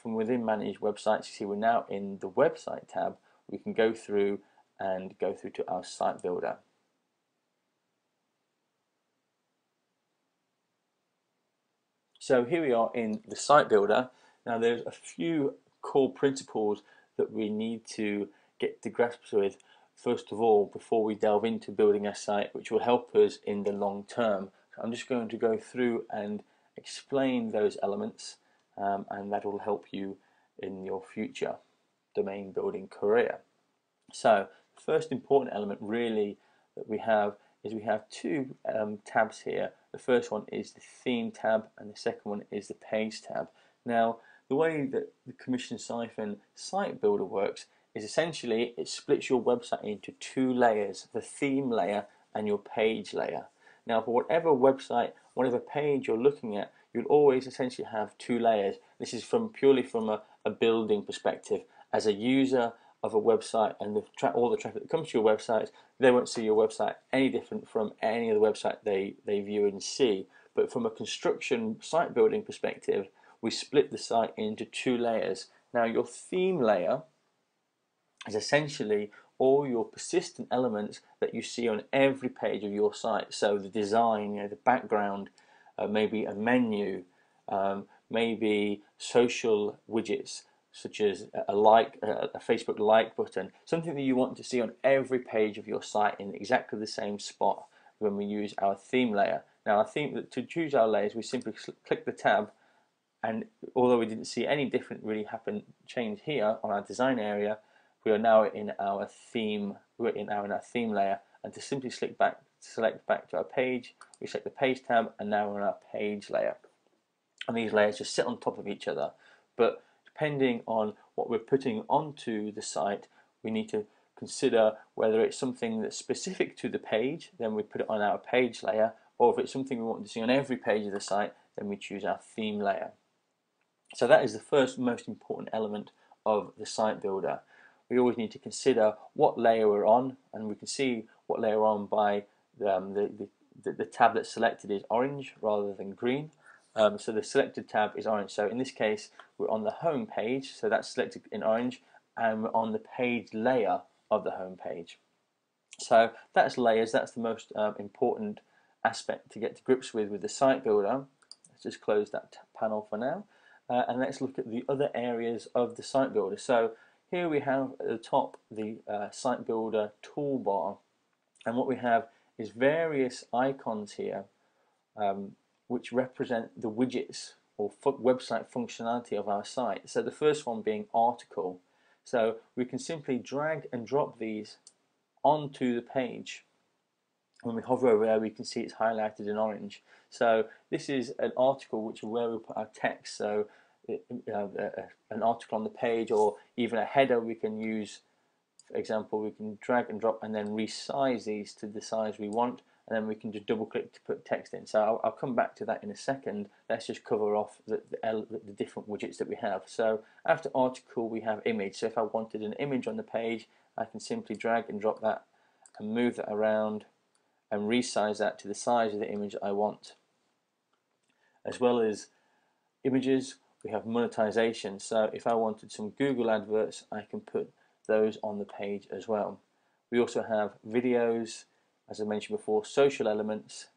from within Manage Websites, you see we're now in the Website tab. We can go through to our Site Builder. So here we are in the Site Builder. Now there's a few core principles that we need to get to grasp with first of all before we delve into building a site, which will help us in the long term. So I'm just going to go through and explain those elements, and that will help you in your future domain building career. So the first important element really that we have is we have two tabs here. The first one is the theme tab and the second one is the page tab. Now the way that the Commission Siphon site builder works is essentially it splits your website into two layers, the theme layer and your page layer. Now for whatever website, whatever page you're looking at, you'll always essentially have two layers. This is purely from a building perspective. As a user of a website and all the traffic that comes to your website, they won't see your website any different from any other website they view and see. But from a construction site building perspective, we split the site into two layers. Now your theme layer is essentially all your persistent elements that you see on every page of your site. So the design, the background, maybe a menu, maybe social widgets such as a Facebook like button, something that you want to see on every page of your site in exactly the same spot when we use our theme layer. Now I think that to choose our layers we simply click the tab, and although we didn't see any different really change here on our design area, we are now in our theme. We're now in our theme layer, and to simply select back to our page, we select the page tab, and now we're in our page layer. And these layers just sit on top of each other. But depending on what we're putting onto the site, we need to consider whether it's something that's specific to the page, then we put it on our page layer, or if it's something we want to see on every page of the site, then we choose our theme layer. So that is the first most important element of the site builder. We always need to consider what layer we're on, and we can see what layer we're on by the tab that's selected is orange rather than green. So the selected tab is orange. So in this case, we're on the home page, so that's selected in orange, and we're on the page layer of the home page. So that's layers. That's the most important aspect to get to grips with the site builder. Let's just close that panel for now, and let's look at the other areas of the site builder. So here we have at the top the site builder toolbar, and what we have is various icons here which represent the widgets or website functionality of our site. So the first one being article. So we can simply drag and drop these onto the page. When we hover over there, we can see it's highlighted in orange. So this is an article which is where we put our text. So an article on the page, or even a header we can use. For example, we can drag and drop and then resize these to the size we want, and then we can just double click to put text in. So I'll come back to that in a second. Let's just cover off the different widgets that we have. So after article we have image. So if I wanted an image on the page, I can simply drag and drop that and move that around and resize that to the size of the image I want. As well as images, we have monetization. So if I wanted some Google adverts, I can put those on the page as well. We also have videos, as I mentioned before, social elements,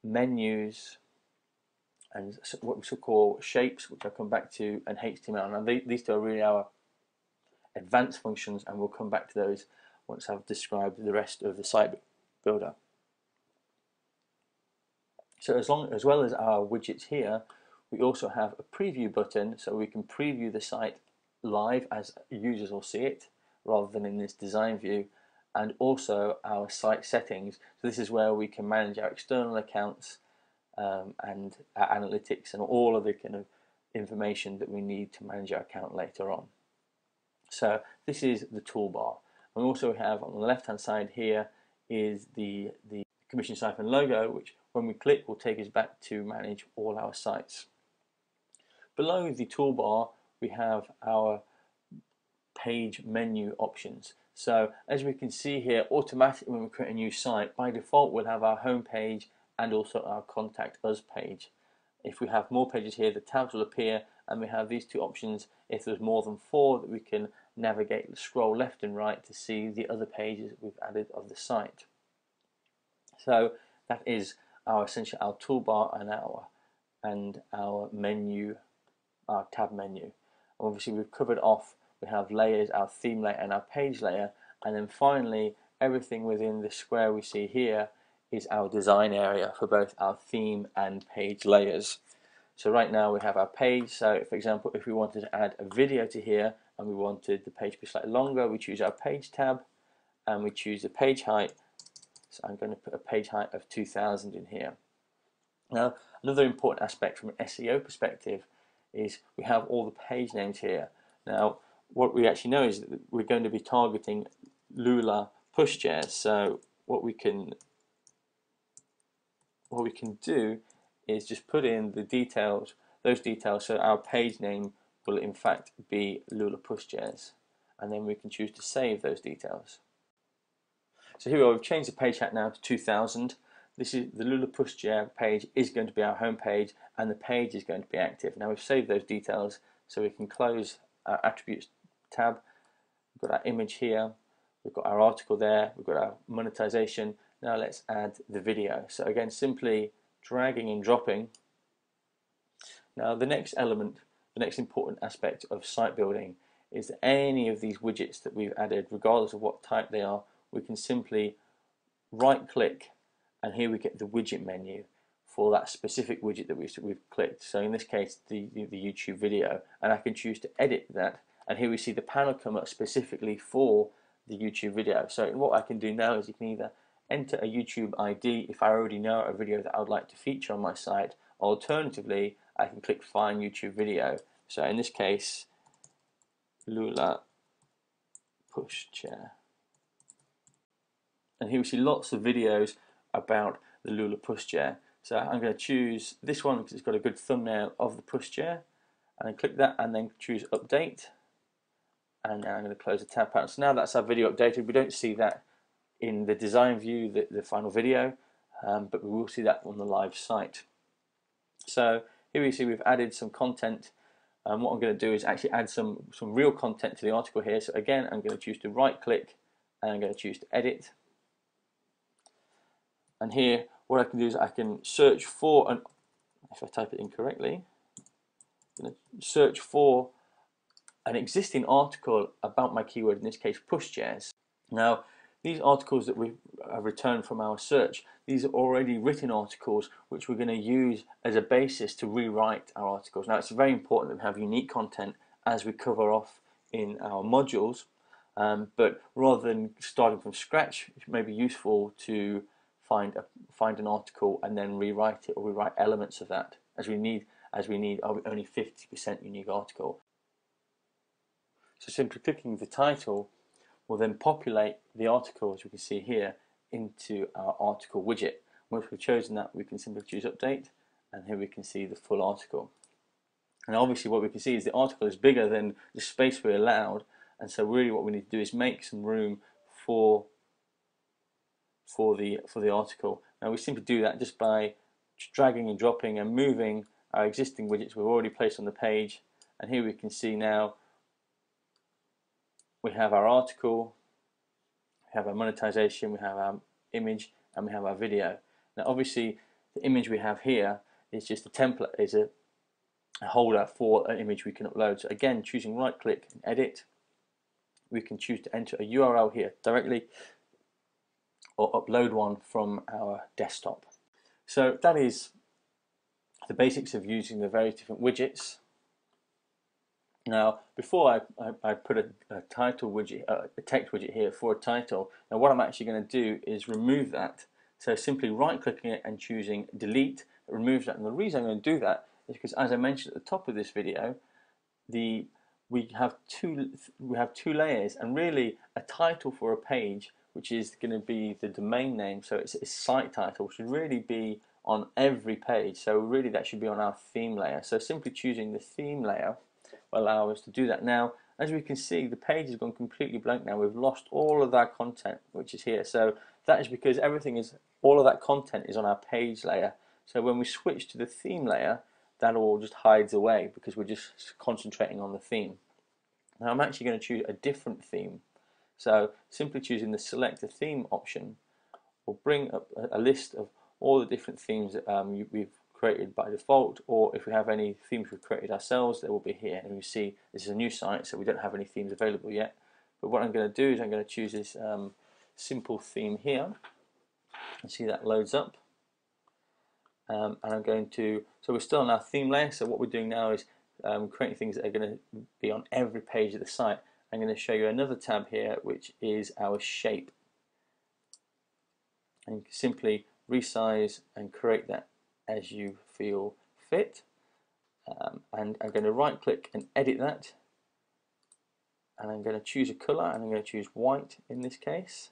menus, and what we call shapes, which I'll come back to, and HTML. Now these two are really our advanced functions, and we'll come back to those once I've described the rest of the site builder. So as well as our widgets here, we also have a preview button, so we can preview the site live as users will see it, rather than in this design view, and also our site settings. So this is where we can manage our external accounts and our analytics and all of the kind of information that we need to manage our account later on. So this is the toolbar. And we also have on the left hand side here is the Commission Siphon logo, which when we click will take us back to manage all our sites. Below the toolbar we have our page menu options. So as we can see here, automatically when we create a new site, by default we'll have our home page and also our contact us page. If we have more pages here, the tabs will appear and we have these two options. If there's more than 4, that we can navigate, scroll left and right to see the other pages we've added of the site. So that is our essentially our toolbar and our menu, our tab menu. Obviously we've covered off, we have layers, our theme layer and our page layer, and then finally everything within the square we see here is our design area for both our theme and page layers. So right now we have our page, so for example if we wanted to add a video to here and we wanted the page to be slightly longer, we choose our page tab and we choose the page height. So I'm going to put a page height of 2000 in here. Now another important aspect from an SEO perspective is we have all the page names here. Now what we actually know is that we're going to be targeting Lula pushchairs, so what we can do is just put in the details, those details, so our page name will in fact be Lula pushchairs, and then we can choose to save those details. So here we are, we've changed the page height now to 2000. This is the Lula pushchair page is going to be our home page, and the page is going to be active. Now we've saved those details, so we can close our attributes tab. We've got our image here, we've got our article there, we've got our monetization. Now let's add the video. So again, simply dragging and dropping. Now the next element, the next important aspect of site building is that any of these widgets that we've added, regardless of what type they are, we can simply right click, and here we get the widget menu for that specific widget that we've clicked. So in this case the YouTube video, and I can choose to edit that, and here we see the panel come up specifically for the YouTube video. So what I can do now is you can either enter a YouTube ID if I already know a video that I would like to feature on my site. Alternatively, I can click Find YouTube Video. So in this case, Lula pushchair. And here we see lots of videos about the Lula pushchair. So I'm going to choose this one because it's got a good thumbnail of the pushchair, and then click that and then choose Update. And now I'm going to close the tab panel. So now that's our video updated. We don't see that in the design view, the final video, but we will see that on the live site. So here we see we've added some content, and what I'm going to do is actually add some real content to the article here. So again, I'm going to choose to right click and I'm going to choose to edit. And here what I can do is I can search for an, if I type it in correctly, I'm going to search for an existing article about my keyword, in this case pushchairs. Now these articles that we have returned from our search, these are already written articles which we're going to use as a basis to rewrite our articles. Now it's very important that we have unique content as we cover off in our modules, but rather than starting from scratch, it may be useful to find an article and then rewrite it, or rewrite elements of that, as we need only 50% unique article. So simply clicking the title will then populate the article, as we can see here, into our article widget. Once we've chosen that, we can simply choose Update, and here we can see the full article. And obviously what we can see is the article is bigger than the space we allowed, and so really what we need to do is make some room for the article. Now we simply do that just by dragging and dropping and moving our existing widgets we've already placed on the page, and here we can see now we have our article, we have our monetization, we have our image, and we have our video. Now obviously the image we have here is just a template, is a holder for an image we can upload. So again, choosing right click and edit, we can choose to enter a URL here directly or upload one from our desktop. So that is the basics of using the various different widgets. Now, before I put a title widget, a text widget here for a title, now what I'm actually going to do is remove that. So simply right clicking it and choosing delete, it removes that. And the reason I'm going to do that is because, as I mentioned at the top of this video, we have two layers, and really a title for a page, which is going to be the domain name, so it's a site title, should really be on every page. So really that should be on our theme layer. So simply choosing the theme layer will allow us to do that. Now, as we can see, the page has gone completely blank now. We've lost all of that content which is here. So that is because all of that content is on our page layer. So when we switch to the theme layer, that all just hides away because we're just concentrating on the theme. Now I'm actually going to choose a different theme. So simply choosing the select a theme option will bring up a list of all the different themes that we've created by default, or if we have any themes we've created ourselves, they will be here. And you see this is a new site, so we don't have any themes available yet. But what I'm going to do is I'm going to choose this simple theme here, and see that loads up. And I'm going to, so we're still on our theme layer, so what we're doing now is creating things that are going to be on every page of the site. I'm going to show you another tab here, which is our shape. And you can simply resize and create that as you feel fit. And I'm going to right click and edit that. And I'm going to choose a color, and I'm going to choose white in this case.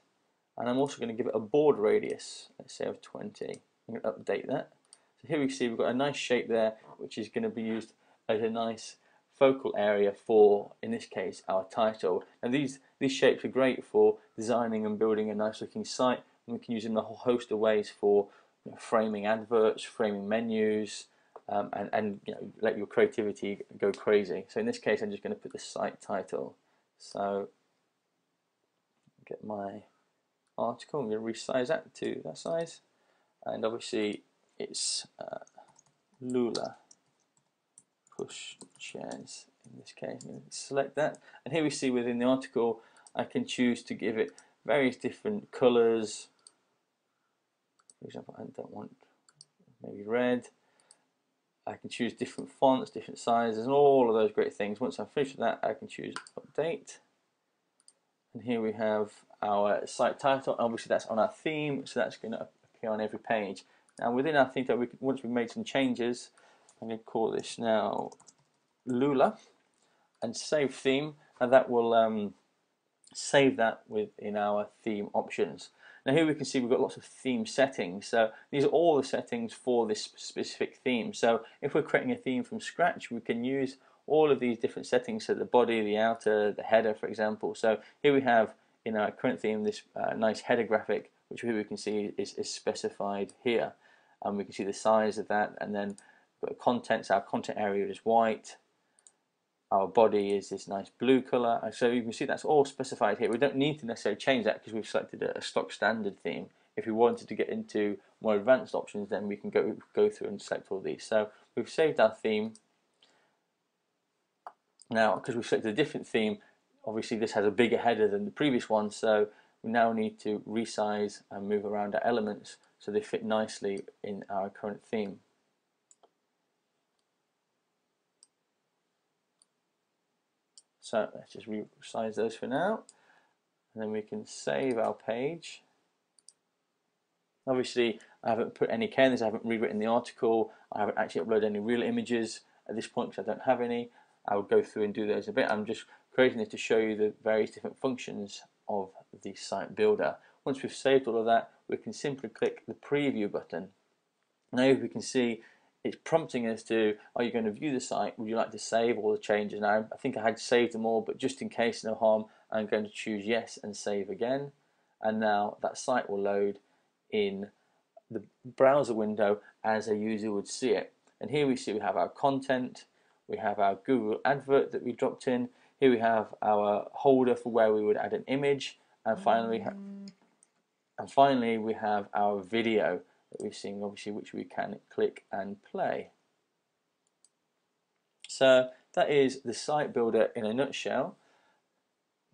And I'm also going to give it a border radius, let's say of 20. I'm going to update that. So here we see we've got a nice shape there, which is going to be used as a nice focal area for, in this case, our title. And these shapes are great for designing and building a nice looking site. And we can use them in a whole host of ways for framing adverts, framing menus, and let your creativity go crazy. So in this case, I'm just going to put the site title. So get my article, I'm going to resize that to that size, and obviously it's Lula push chairs in this case. I'm going to select that, and here we see within the article I can choose to give it various different colors. For example, I don't want maybe red. I can choose different fonts, different sizes, and all of those great things. Once I'm finished with that, I can choose update. And here we have our site title. Obviously that's on our theme, so that's going to appear on every page. Now within our theme, once we've made some changes, I'm going to call this now Lula and save theme, and that will save that within our theme options. Now here we can see we've got lots of theme settings. So these are all the settings for this specific theme. So if we're creating a theme from scratch, we can use all of these different settings, so the body, the outer, the header, for example. So here we have in our current theme this nice header graphic, which here we can see is specified here. And we can see the size of that, and then contents, our content area is white, our body is this nice blue color, so you can see that's all specified here. We don't need to necessarily change that because we've selected a stock standard theme. If we wanted to get into more advanced options, then we can go through and select all these. So we've saved our theme. Now, because we've selected a different theme, obviously this has a bigger header than the previous one, so we now need to resize and move around our elements so they fit nicely in our current theme. So let's just resize those for now, and then we can save our page. Obviously I haven't put any care in this, I haven't rewritten the article, I haven't actually uploaded any real images at this point because I don't have any. I will go through and do those a bit. I'm just creating this to show you the various different functions of the site builder. Once we've saved all of that, we can simply click the preview button. Now we can see it's prompting us to, are you going to view the site? Would you like to save all the changes? Now I think I had saved them all, but just in case, no harm, I'm going to choose yes and save again. And now that site will load in the browser window as a user would see it. And here we see we have our content, we have our Google advert that we dropped in, here we have our holder for where we would add an image, and finally we have our video that we've seen, obviously, which we can click and play. So that is the site builder in a nutshell.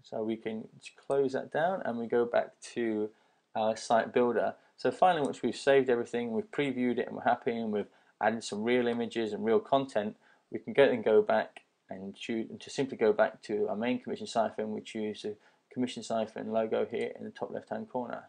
So we can close that down and we go back to our site builder. So finally, once we've saved everything, we've previewed it and we're happy, and we've added some real images and real content, we can go back and choose to simply go back to our main commission Siphon. We choose the commission Siphon logo here in the top left hand corner.